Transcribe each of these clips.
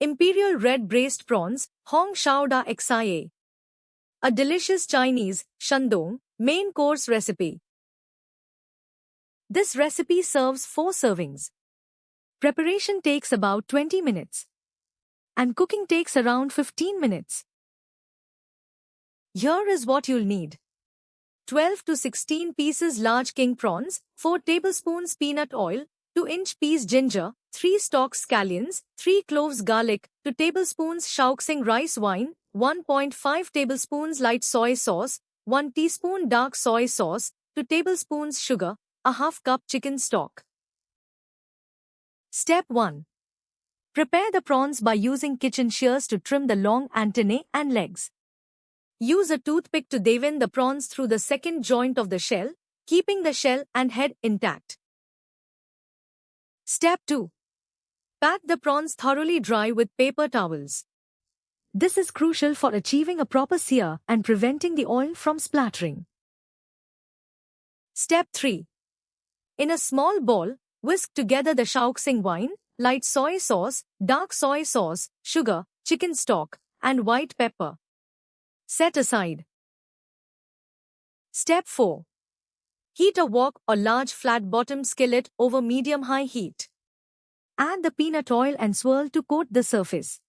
Imperial Red Braised Prawns, Hong Shao Da Xia. A delicious Chinese, Shandong, main course recipe. This recipe serves 4 servings. Preparation takes about 20 minutes. And cooking takes around 15 minutes. Here is what you'll need. 12 to 16 pieces large king prawns, 4 tablespoons peanut oil, 2-inch piece ginger, 3 stalks scallions, 3 cloves garlic, 2 tablespoons Shaoxing rice wine, 1.5 tablespoons light soy sauce, 1 teaspoon dark soy sauce, 2 tablespoons sugar, a half cup chicken stock. Step 1. Prepare the prawns by using kitchen shears to trim the long antennae and legs. Use a toothpick to devein the prawns through the second joint of the shell, keeping the shell and head intact. Step 2. Pat the prawns thoroughly dry with paper towels. This is crucial for achieving a proper sear and preventing the oil from splattering. Step 3. In a small bowl, whisk together the Shaoxing wine, light soy sauce, dark soy sauce, sugar, chicken stock, and white pepper. Set aside. Step 4. Heat a wok or large flat-bottomed skillet over medium-high heat. Add the peanut oil and swirl to coat the surface.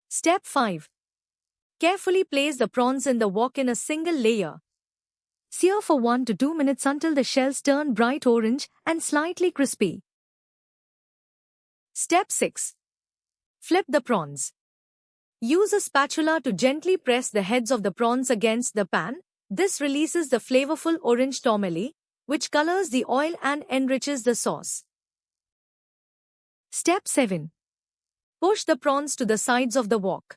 Step 5. Carefully place the prawns in the wok in a single layer. Sear for 1 to 2 minutes until the shells turn bright orange and slightly crispy. Step 6. Flip the prawns. Use a spatula to gently press the heads of the prawns against the pan. This releases the flavorful orange tourmaline, which colors the oil and enriches the sauce. Step 7. Push the prawns to the sides of the wok.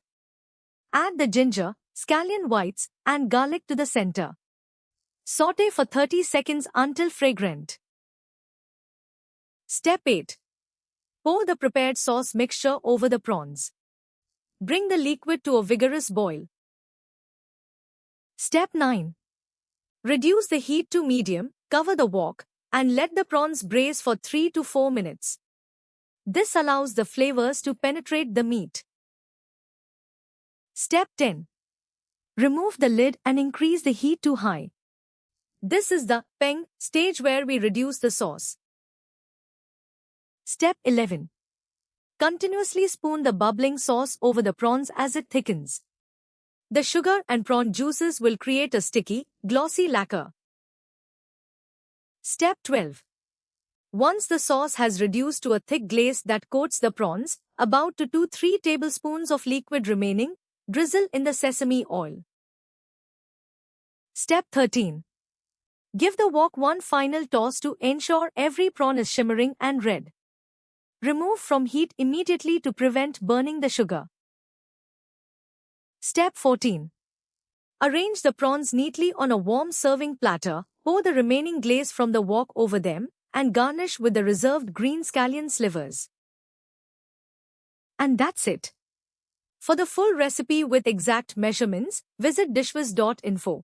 Add the ginger, scallion whites, and garlic to the center. Sauté for 30 seconds until fragrant. Step 8. Pour the prepared sauce mixture over the prawns. Bring the liquid to a vigorous boil. Step 9. Reduce the heat to medium, cover the wok, and let the prawns braise for 3 to 4 minutes. This allows the flavors to penetrate the meat. Step 10. Remove the lid and increase the heat to high. This is the peng stage where we reduce the sauce. Step 11. Continuously spoon the bubbling sauce over the prawns as it thickens. The sugar and prawn juices will create a sticky, glossy lacquer. Step 12. Once the sauce has reduced to a thick glaze that coats the prawns, about 2 to 3 tablespoons of liquid remaining, drizzle in the sesame oil. Step 13. Give the wok one final toss to ensure every prawn is shimmering and red. Remove from heat immediately to prevent burning the sugar. Step 14. Arrange the prawns neatly on a warm serving platter, pour the remaining glaze from the wok over them, and garnish with the reserved green scallion slivers. And that's it. For the full recipe with exact measurements, visit dishwiz.info.